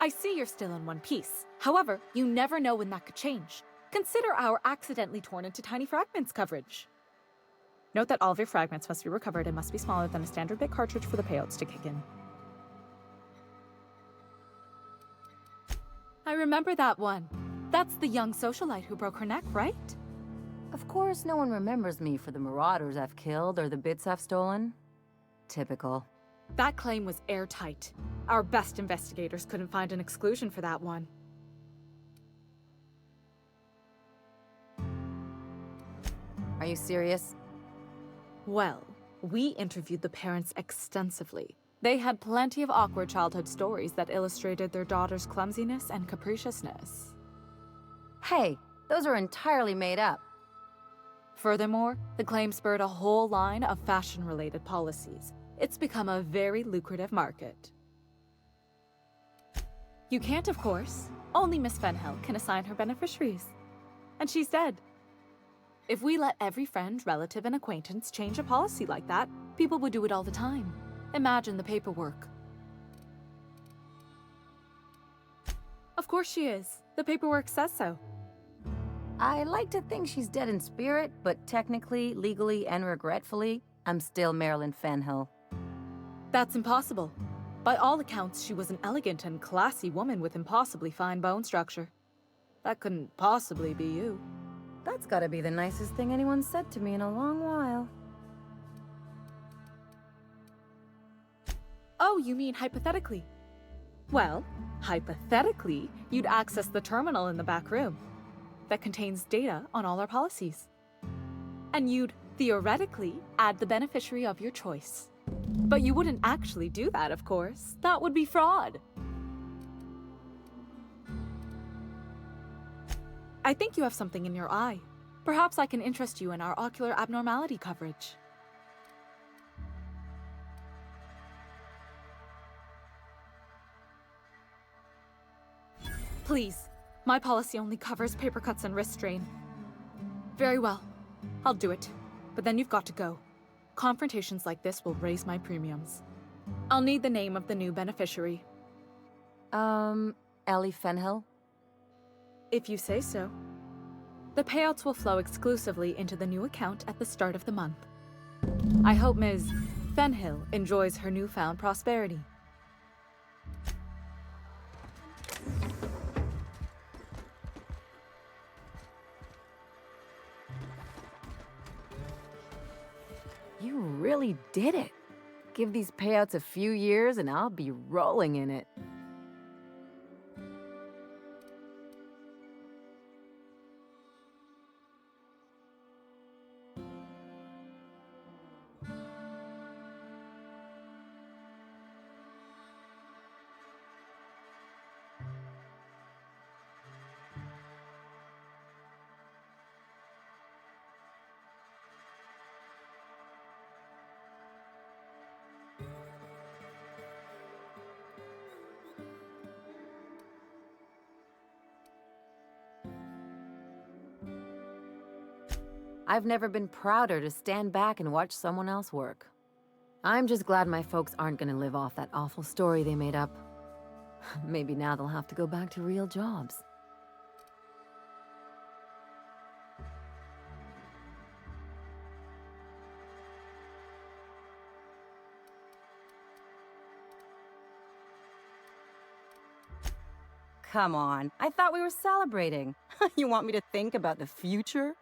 I see you're still in one piece. However, you never know when that could change. Consider our accidentally torn into tiny fragments coverage. Note that all of your fragments must be recovered and must be smaller than a standard bit cartridge for the payouts to kick in. I remember that one. That's the young socialite who broke her neck, right? Of course, no one remembers me for the marauders I've killed or the bits I've stolen. Typical. That claim was airtight. Our best investigators couldn't find an exclusion for that one. Are you serious? Well, we interviewed the parents extensively. They had plenty of awkward childhood stories that illustrated their daughter's clumsiness and capriciousness. Hey, those are entirely made up. Furthermore, the claim spurred a whole line of fashion-related policies. It's become a very lucrative market. You can't, of course. Only Miss Fenhill can assign her beneficiaries. And she's dead. If we let every friend, relative, and acquaintance change a policy like that, people would do it all the time. Imagine the paperwork. Of course she is. The paperwork says so. I like to think she's dead in spirit, but technically, legally, and regretfully, I'm still Marilyn Fenhill. That's impossible. By all accounts, she was an elegant and classy woman with impossibly fine bone structure. That couldn't possibly be you. That's gotta be the nicest thing anyone's said to me in a long while. Oh, you mean hypothetically? Well, hypothetically, you'd access the terminal in the back room that contains data on all our policies. And you'd, theoretically, add the beneficiary of your choice. But you wouldn't actually do that, of course. That would be fraud. I think you have something in your eye. Perhaps I can interest you in our ocular abnormality coverage. Please, my policy only covers paper cuts and wrist strain. Very well, I'll do it. But then you've got to go. Confrontations like this will raise my premiums. I'll need the name of the new beneficiary. Ellie Fenhill? If you say so. The payouts will flow exclusively into the new account at the start of the month. I hope Ms. Fenhill enjoys her newfound prosperity. You really did it. Give these payouts a few years and I'll be rolling in it. I've never been prouder to stand back and watch someone else work. I'm just glad my folks aren't gonna live off that awful story they made up. Maybe now they'll have to go back to real jobs. Come on, I thought we were celebrating. You want me to think about the future?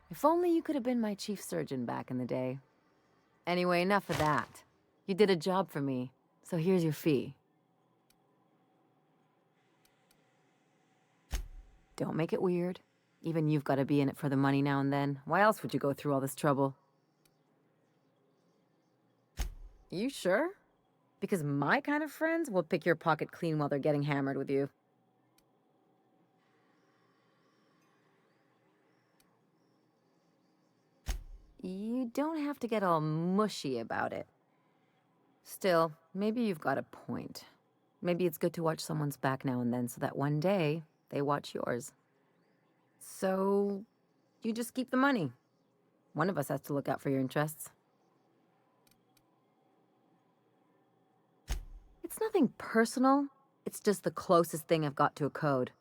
If only you could have been my chief surgeon back in the day. Anyway, enough of that. You did a job for me, so here's your fee. Don't make it weird. Even you've got to be in it for the money now and then. Why else would you go through all this trouble? You sure? Because my kind of friends will pick your pocket clean while they're getting hammered with you. You don't have to get all mushy about it. Still, maybe you've got a point. Maybe it's good to watch someone's back now and then so that one day they watch yours. So, you just keep the money. One of us has to look out for your interests. It's nothing personal. It's just the closest thing I've got to a code.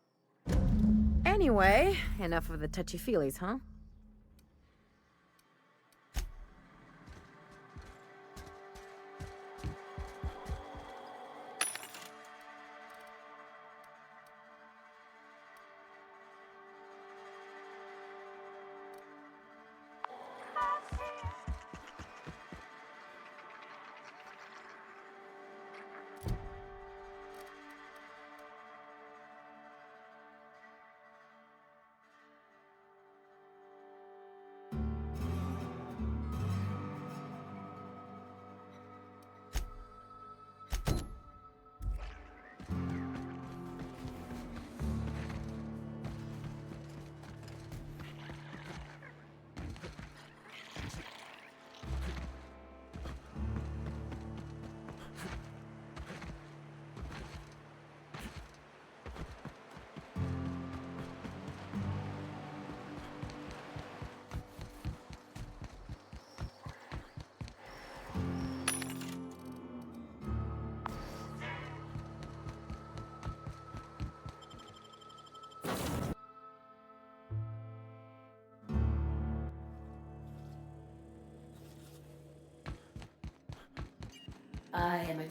Anyway, enough of the touchy-feelies, huh? I am a...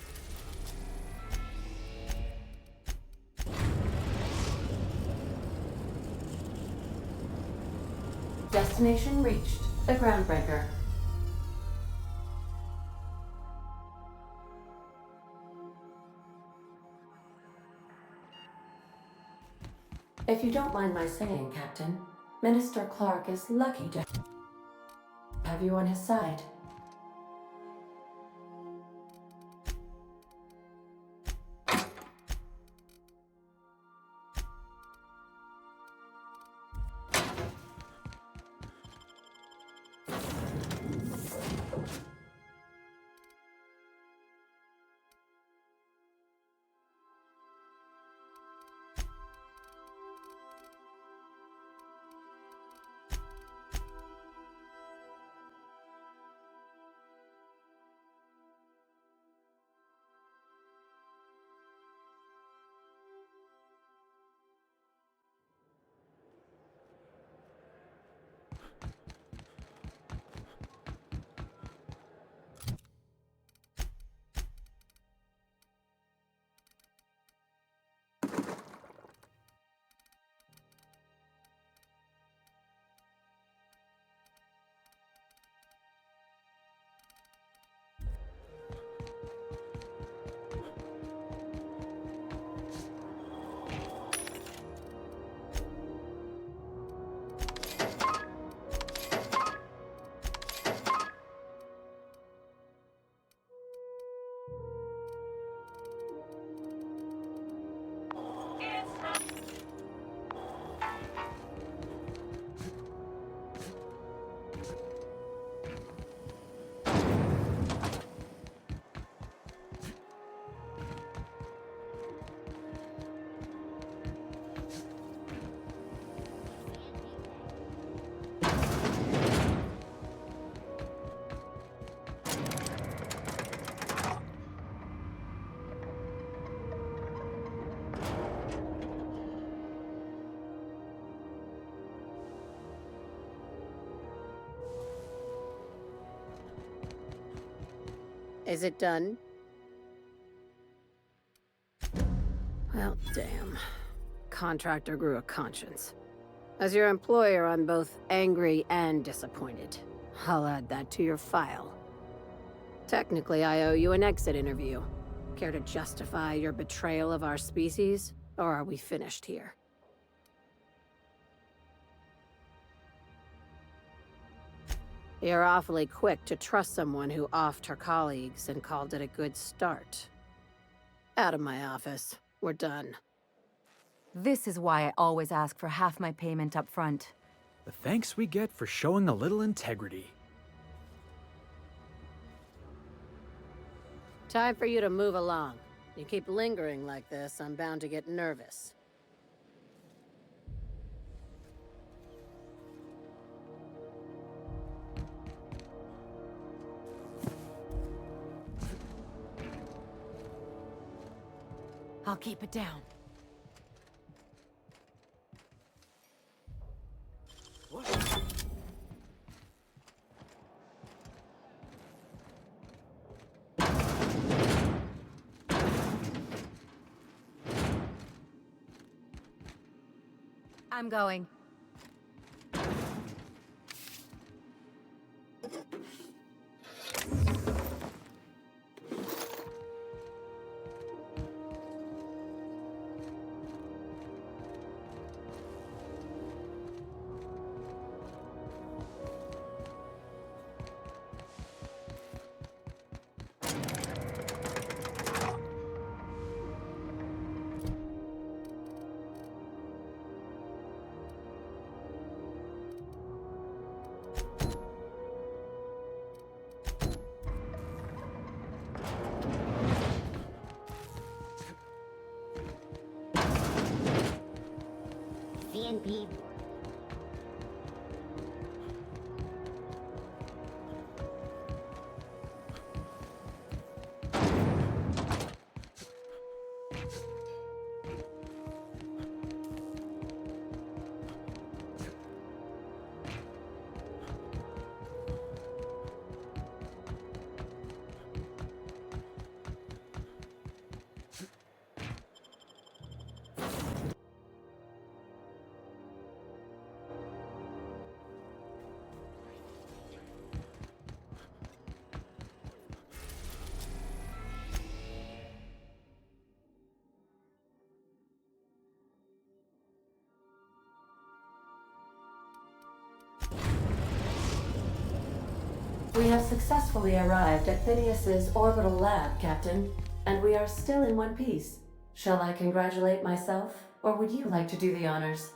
Destination reached. The Groundbreaker. If you don't mind my saying, Captain, Minister Clark is lucky to have you on his side. Is it done? Well, damn. Contractor grew a conscience. As your employer, I'm both angry and disappointed. I'll add that to your file. Technically, I owe you an exit interview. Care to justify your betrayal of our species? Or are we finished here? You're awfully quick to trust someone who offed her colleagues and called it a good start. Out of my office. We're done. This is why I always ask for half my payment up front. The thanks we get for showing a little integrity. Time for you to move along. You keep lingering like this, I'm bound to get nervous. I'll keep it down. I'm going. CNP. We have successfully arrived at Phineas's orbital lab, Captain, and we are still in one piece. Shall I congratulate myself, or would you like to do the honors?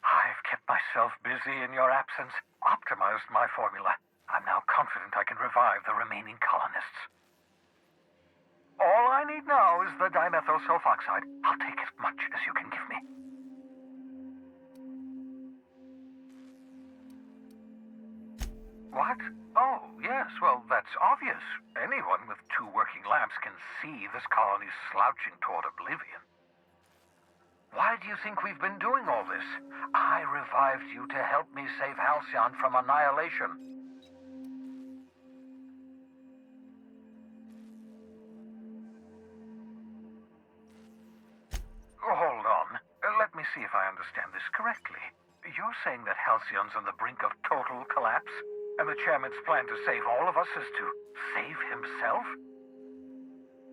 I've kept myself busy in your absence, optimized my formula. I'm now confident I can revive the remaining colonists. All I need now is the dimethyl sulfoxide. I'll take as much as you can give me. What? Oh, yes, well, that's obvious. Anyone with 2 working labs can see this colony's slouching toward oblivion. Why do you think we've been doing all this? I revived you to help me save Halcyon from annihilation. Hold on. Let me see if I understand this correctly. You're saying that Halcyon's on the brink of total collapse? And the chairman's plan to save all of us is to save himself?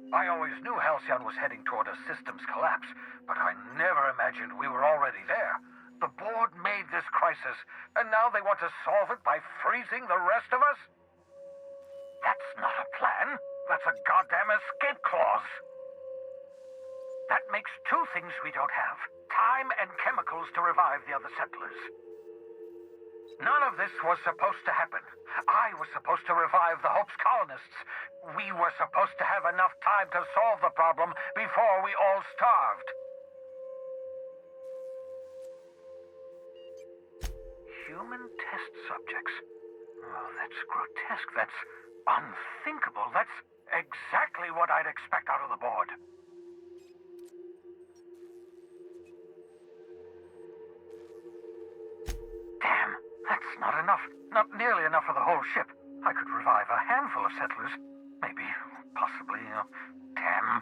I always knew Halcyon was heading toward a systems collapse, but I never imagined we were already there. The board made this crisis, and now they want to solve it by freezing the rest of us? That's not a plan. That's a goddamn escape clause. That makes 2 things we don't have: time and chemicals to revive the other settlers. None of this was supposed to happen. I was supposed to revive the Hope's colonists. We were supposed to have enough time to solve the problem before we all starved. Human test subjects. Oh, that's grotesque. That's unthinkable. That's exactly what I'd expect out of the board. Damn, that's not enough. Not nearly enough for the whole ship. I could revive a handful of settlers. Maybe, possibly, damn.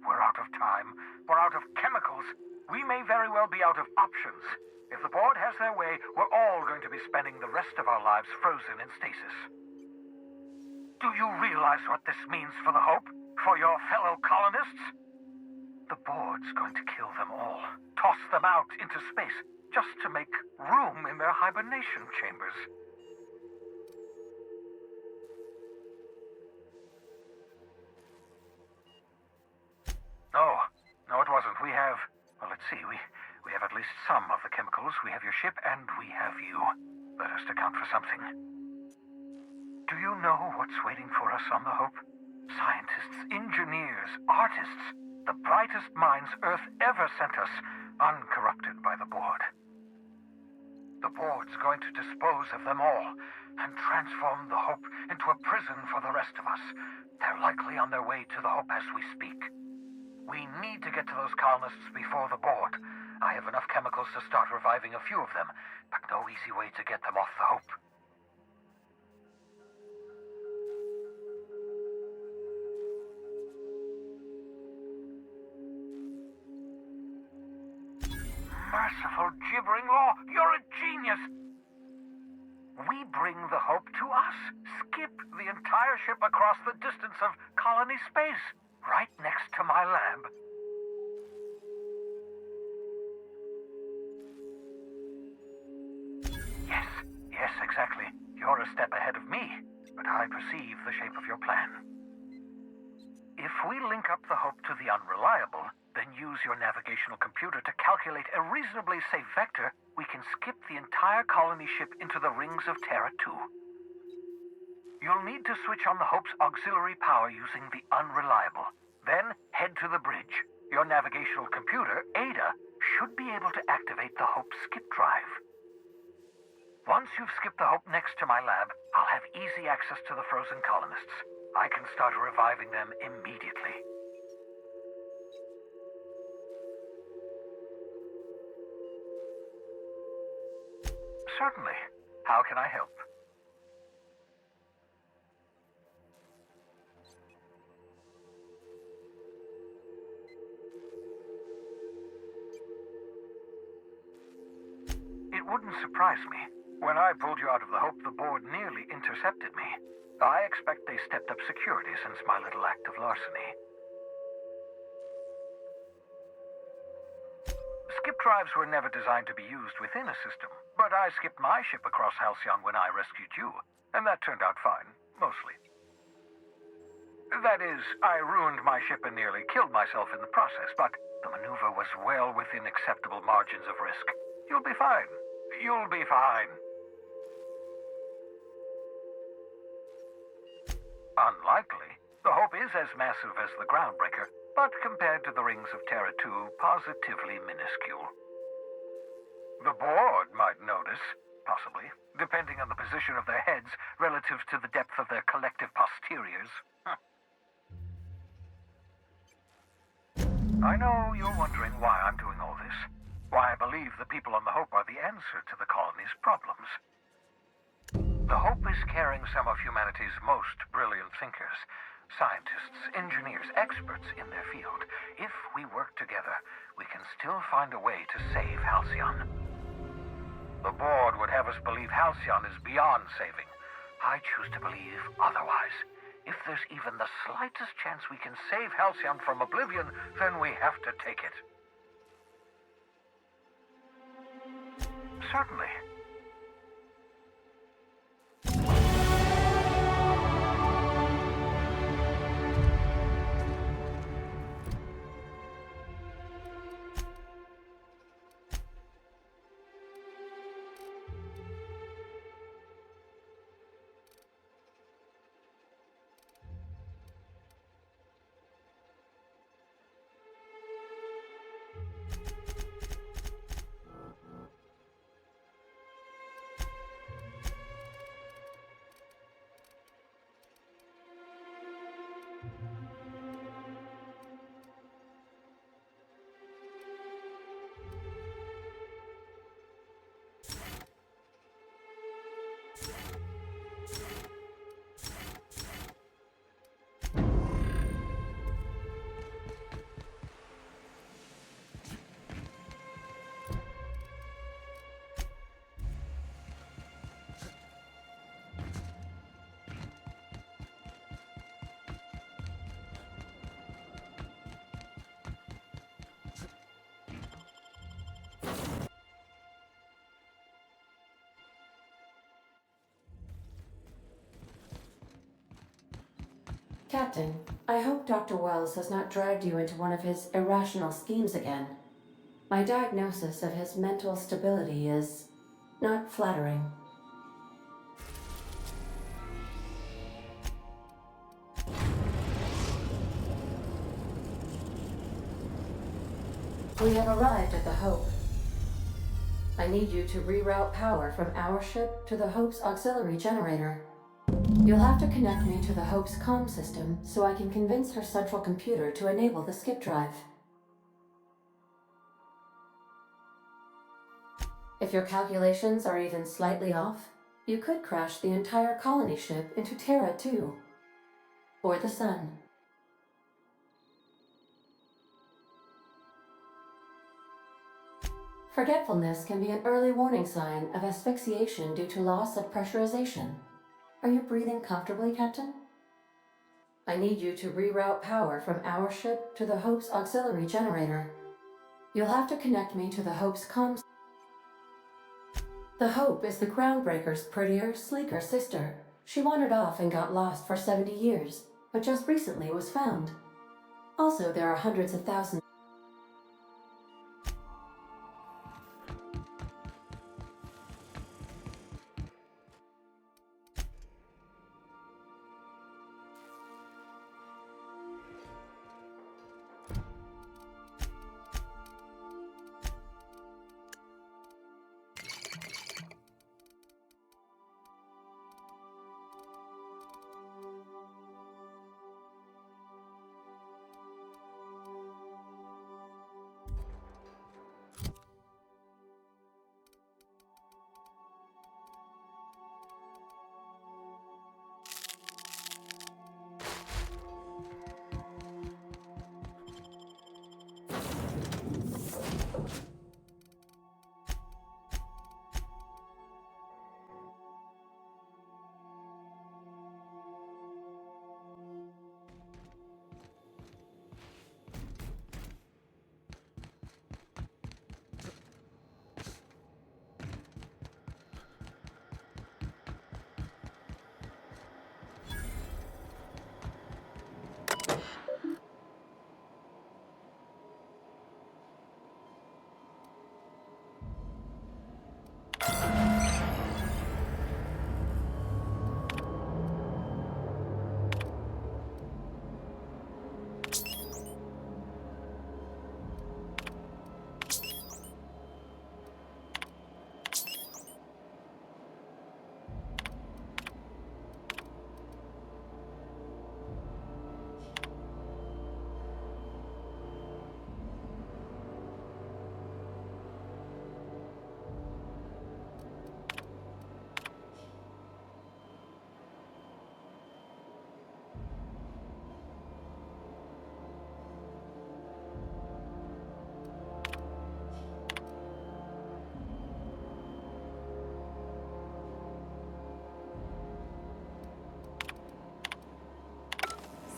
We're out of time. We're out of chemicals. We may very well be out of options. If the board has their way, we're all going to be spending the rest of our lives frozen in stasis. Do you realize what this means for the Hope? For your fellow colonists? The board's going to kill them all. Toss them out into space, just to make room in their hibernation chambers. least some of the chemicals, we have your ship and we have you. That has to count for something. Do you know what's waiting for us on the Hope? Scientists, engineers, artists, the brightest minds Earth ever sent us, uncorrupted by the Board. The Board's going to dispose of them all and transform the Hope into a prison for the rest of us. They're likely on their way to the Hope as we speak. We need to get to those colonists before the Board. I have enough chemicals to start reviving a few of them, but no easy way to get them off the Hope. Merciful gibbering law, you're a genius! We bring the Hope to us. Skip the entire ship across the distance of colony space, right next to my lab. Yes, exactly. You're a step ahead of me, but I perceive the shape of your plan. If we link up the Hope to the Unreliable, then use your navigational computer to calculate a reasonably safe vector, we can skip the entire colony ship into the rings of Terra 2. You'll need to switch on the Hope's auxiliary power using the Unreliable. Then head to the bridge. Your navigational computer, Ada, should be able to activate the Hope's skip drive. Once you've skipped the Hope next to my lab, I'll have easy access to the frozen colonists. I can start reviving them immediately. Certainly. How can I help? It wouldn't surprise me. When I pulled you out of the Hope, the Board nearly intercepted me. I expect they stepped up security since my little act of larceny. Skip drives were never designed to be used within a system, but I skipped my ship across Halcyon when I rescued you, and that turned out fine, mostly. That is, I ruined my ship and nearly killed myself in the process, but the maneuver was well within acceptable margins of risk. You'll be fine. You'll be fine. Unlikely. The Hope is as massive as the Groundbreaker, but compared to the rings of Terra 2, positively minuscule. The Board might notice, possibly, depending on the position of their heads relative to the depth of their collective posteriors. I know you're wondering why I'm doing all this. Why I believe the people on the Hope are the answer to the colony's problems. The Hope is carrying some of humanity's most brilliant thinkers. Scientists, engineers, experts in their field. If we work together, we can still find a way to save Halcyon. The Board would have us believe Halcyon is beyond saving. I choose to believe otherwise. If there's even the slightest chance we can save Halcyon from oblivion, then we have to take it. Certainly. Captain, I hope Dr. Wells has not dragged you into one of his irrational schemes again. My diagnosis of his mental stability is not flattering. We have arrived at the Hope. I need you to reroute power from our ship to the Hope's auxiliary generator. You'll have to connect me to the Hope's comm system so I can convince her central computer to enable the skip drive. If your calculations are even slightly off, you could crash the entire colony ship into Terra too. Or the Sun. Forgetfulness can be an early warning sign of asphyxiation due to loss of pressurization. Are you breathing comfortably, Captain? I need you to reroute power from our ship to the Hope's auxiliary generator. You'll have to connect me to the Hope's comms. The Hope is the Groundbreaker's prettier, sleeker sister. She wandered off and got lost for 70 years, but just recently was found. Also, there are hundreds of thousands.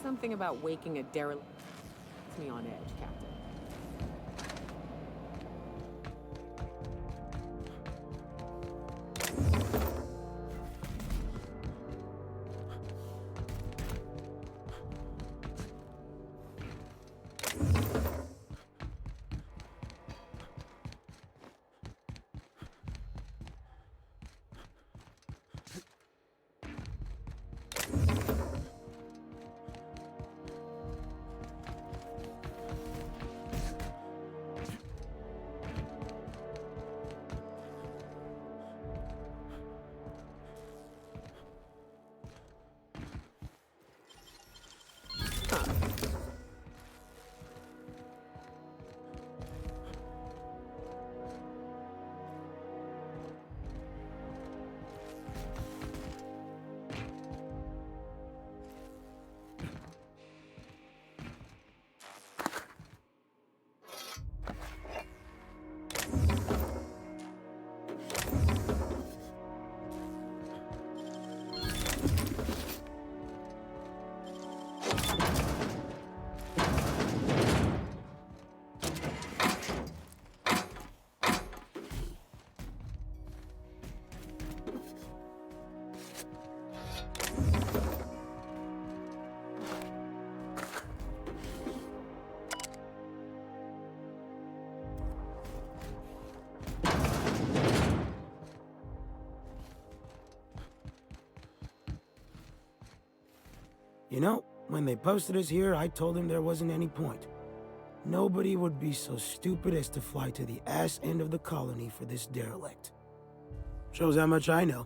Something about waking a derelict puts me on edge, Captain. You know, when they posted us here, I told them there wasn't any point. Nobody would be so stupid as to fly to the ass end of the colony for this derelict. Shows how much I know.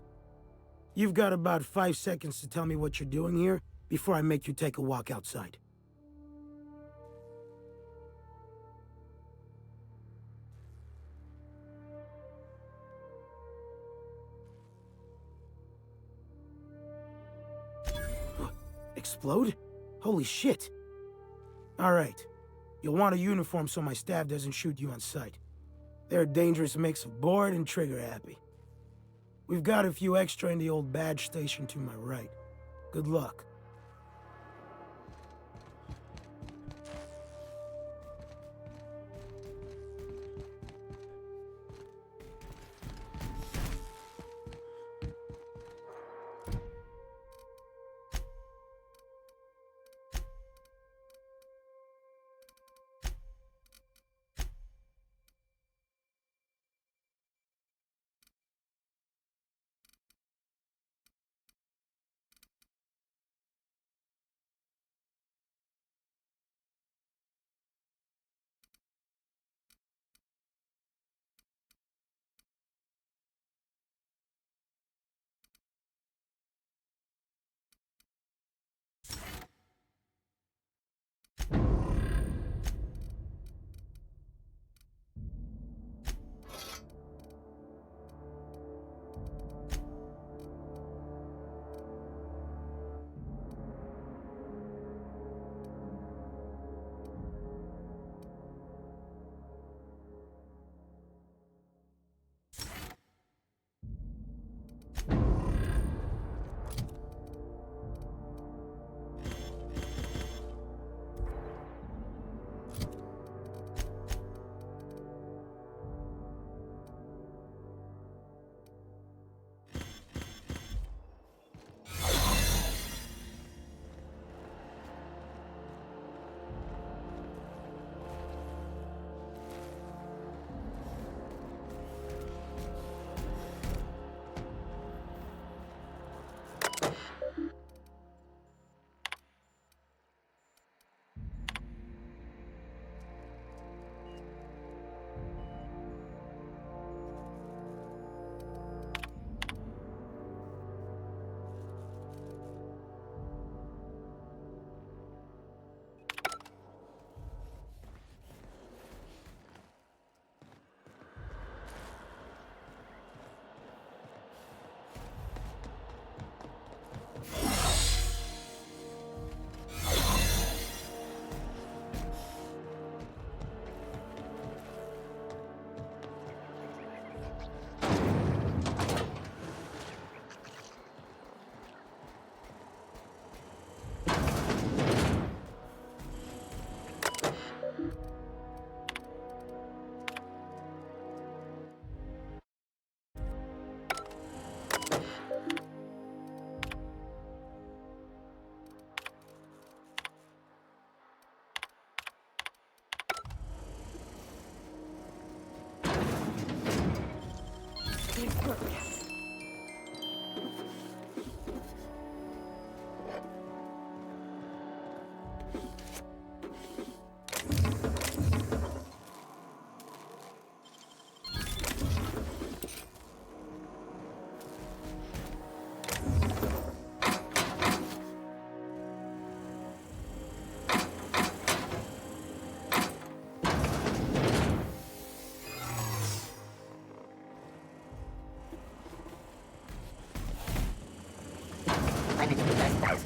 You've got about 5 seconds to tell me what you're doing here before I make you take a walk outside. Explode? Holy shit. Alright. You'll want a uniform so my staff doesn't shoot you on sight. They're a dangerous mix of bored and trigger-happy. We've got a few extra in the old badge station to my right. Good luck.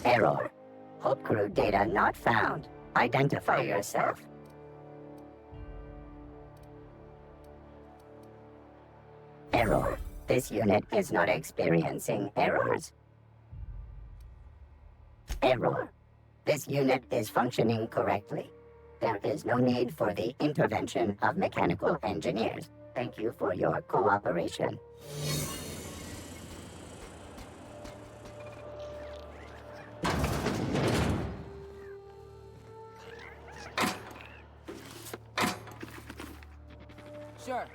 Error. Hope crew data not found. Identify yourself. Error. This unit is not experiencing errors. Error. This unit is functioning correctly. There is no need for the intervention of mechanical engineers. Thank you for your cooperation. Sure.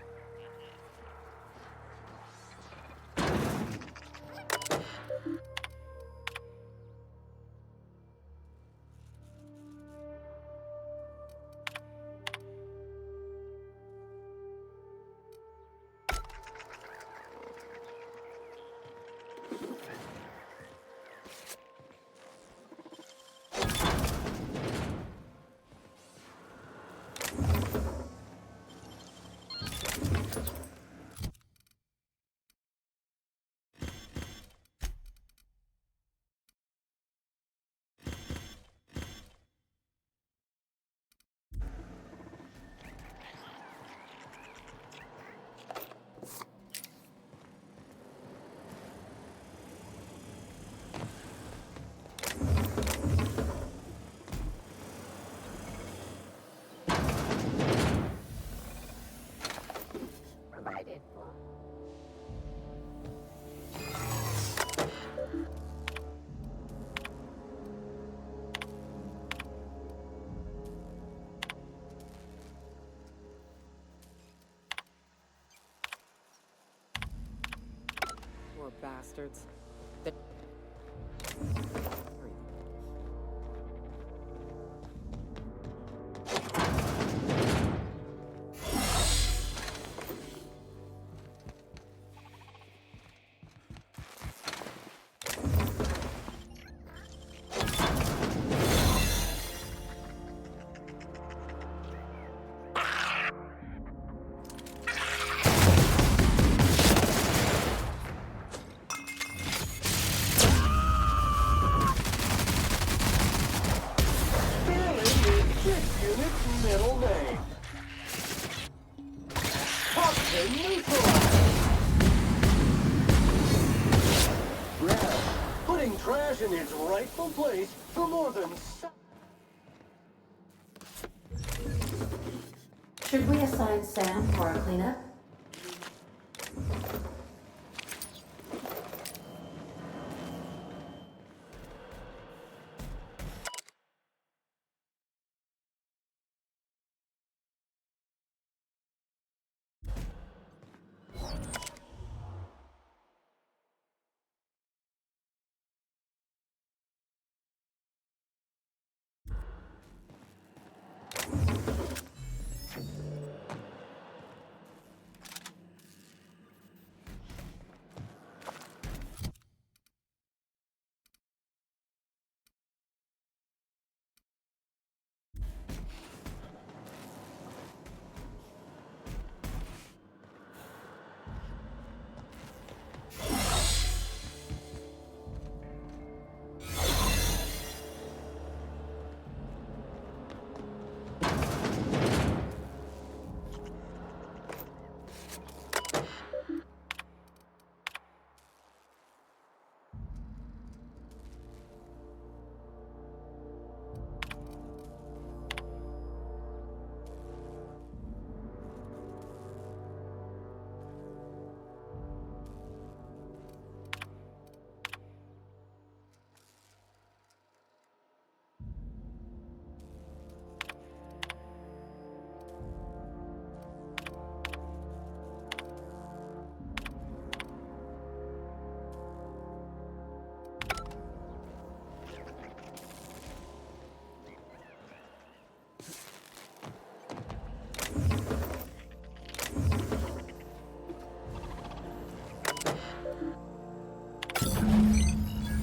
bastards. They- Middle name. Toxin neutralized. Red, putting trash in its rightful place for more than... Should we assign Sam for a cleanup?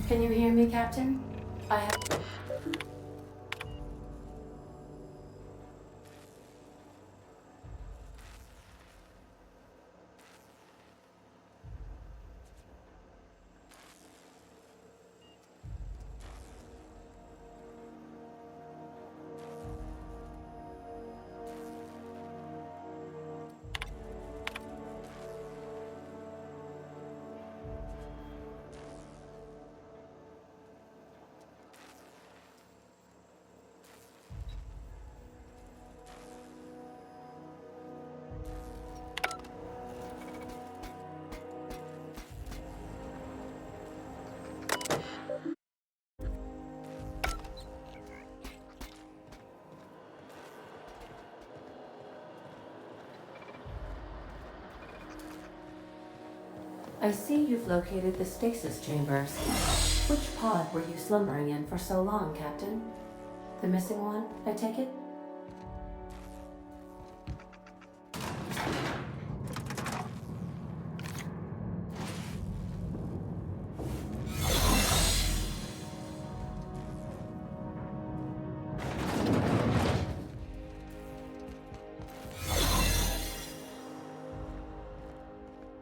Can you hear me, Captain? I have... I see you've located the stasis chambers. Which pod were you slumbering in for so long, Captain? The missing one, I take it?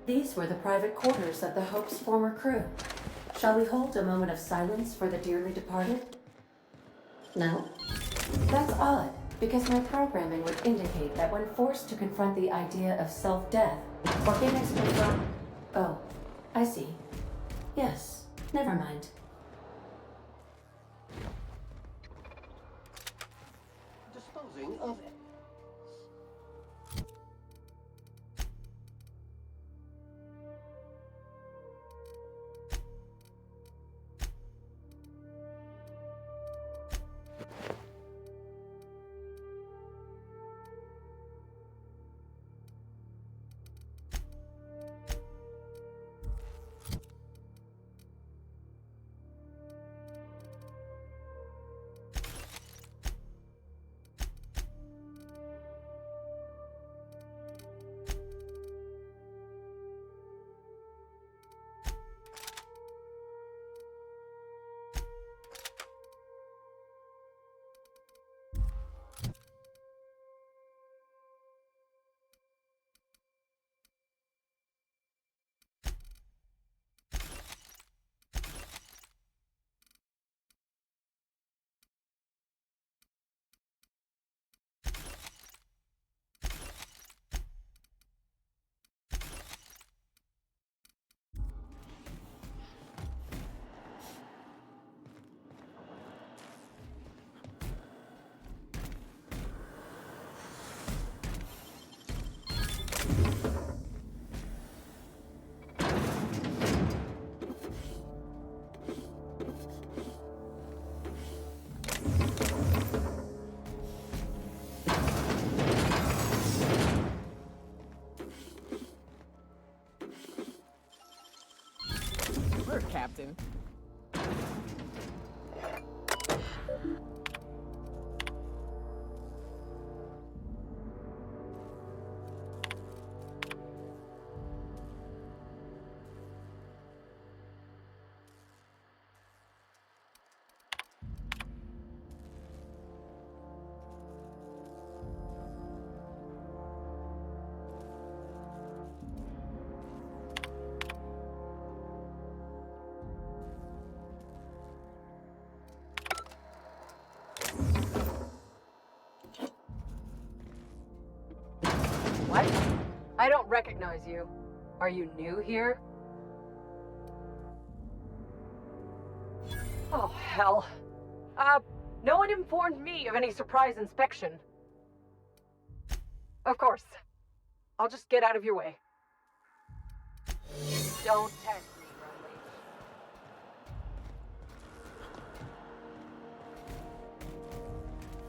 These were the private quarters of the Hope's former crew. Shall we hold a moment of silence for the dearly departed? No? That's odd, because my programming would indicate that when forced to confront the idea of self-death, organics prefer... Oh, I see. Yes, never mind. Disposing of... Captain. What? I don't recognize you. Are you new here? Oh, hell. No one informed me of any surprise inspection. Of course. I'll just get out of your way. Don't test me,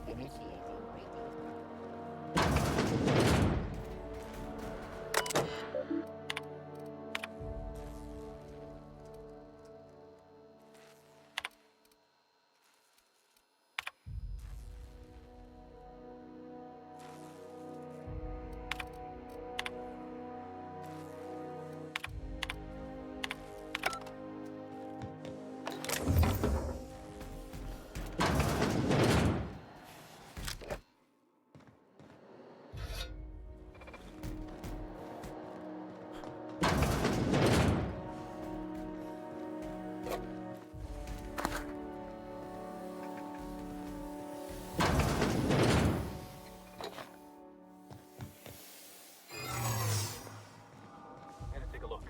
Bradley. Initiating greeting. Take a look.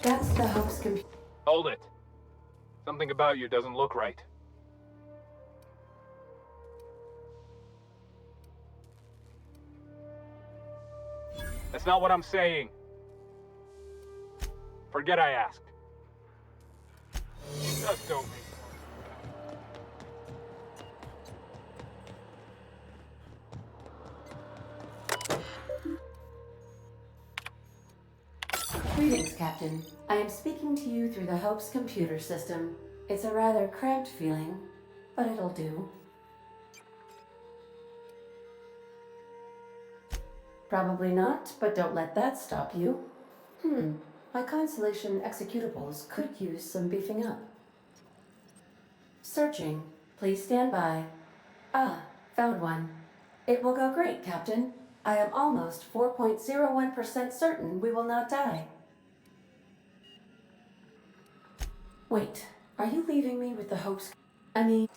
That's the Hope's computer. Hold it. Something about you doesn't look right. That's not what I'm saying. Forget I asked. Just don't be. Greetings, Captain. I am speaking to you through the Hope's computer system. It's a rather cramped feeling, but it'll do. Probably not, but don't let that stop you. My Constellation executables could use some beefing up. Searching. Please stand by. Ah, found one. It will go great, Captain. I am almost 4.01% certain we will not die. Wait, are you leaving me with the Hope's... I mean...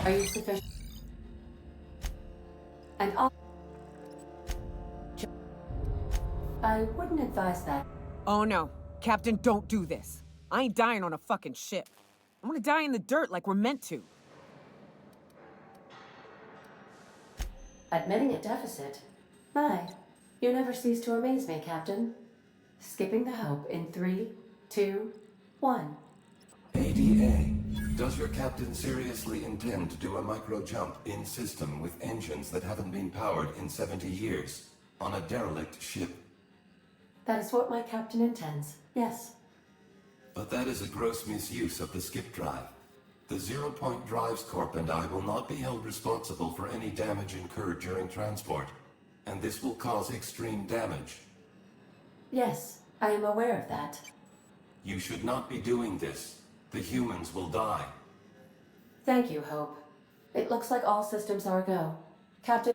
Are you sufficient? And all... I wouldn't advise that. Oh no. Captain, don't do this. I ain't dying on a fucking ship. I'm gonna die in the dirt like we're meant to. Admitting a deficit? My, you never cease to amaze me, Captain. Skipping the Hope in 3, 2, 1. ADA. Does your captain seriously intend to do a micro-jump in system with engines that haven't been powered in 70 years on a derelict ship? That is what my captain intends, yes. But that is a gross misuse of the skip drive. The Zero Point Drives Corp and I will not be held responsible for any damage incurred during transport, and this will cause extreme damage. Yes, I am aware of that. You should not be doing this. The humans will die. Thank you, Hope. It looks like all systems are go. Captain...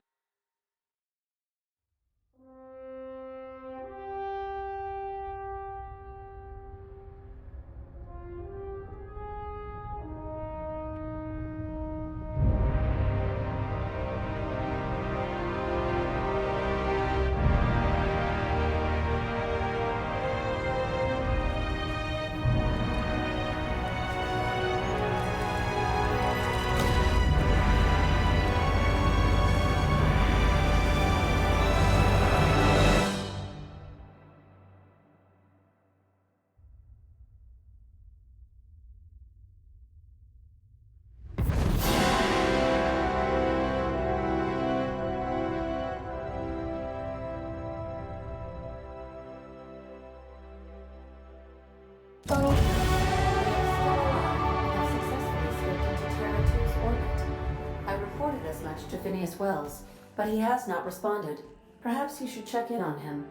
to Phineas Wells, but he has not responded. Perhaps you should check in on him.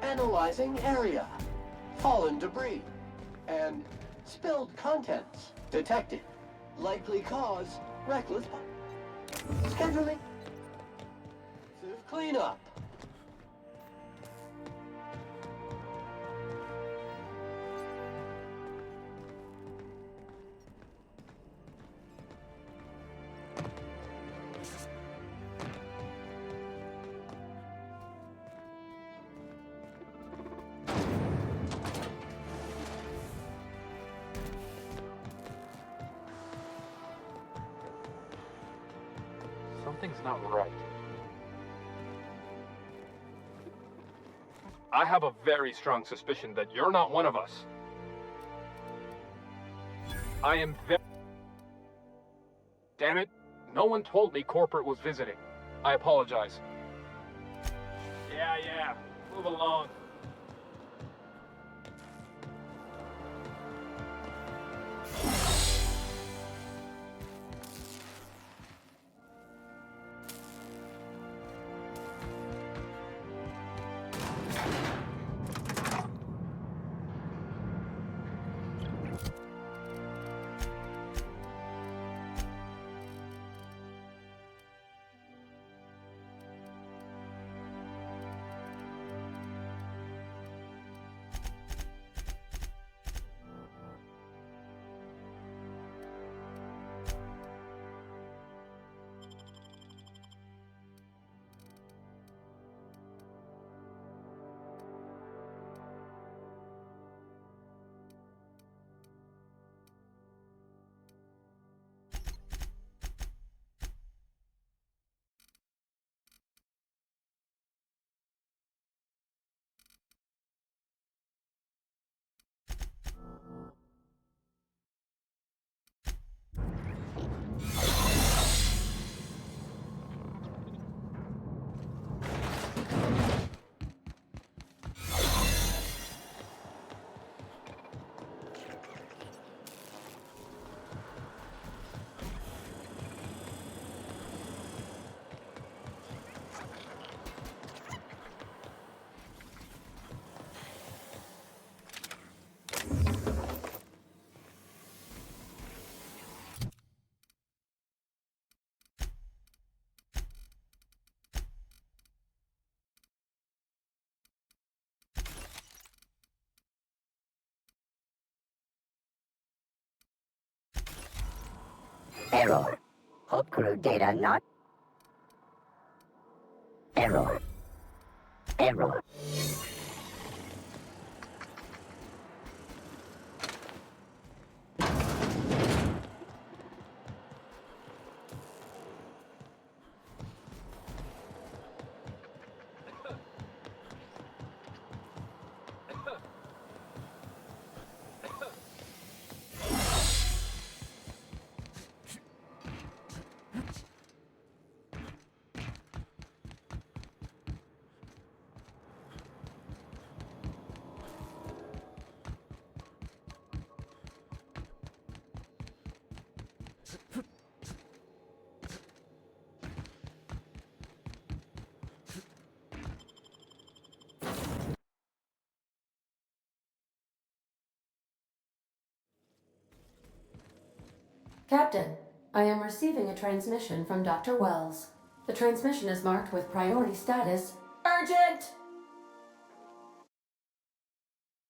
Analyzing area. Fallen debris. And spilled contents detected. Likely cause reckless scheduling. Cleanup. Something's not right. I have a very strong suspicion that you're not one of us. I am very... Damn it, no one told me corporate was visiting. I apologize. Yeah, move along. Error. Hope crew data not... Error. Error. Captain, I am receiving a transmission from Dr. Wells. The transmission is marked with priority status Urgent!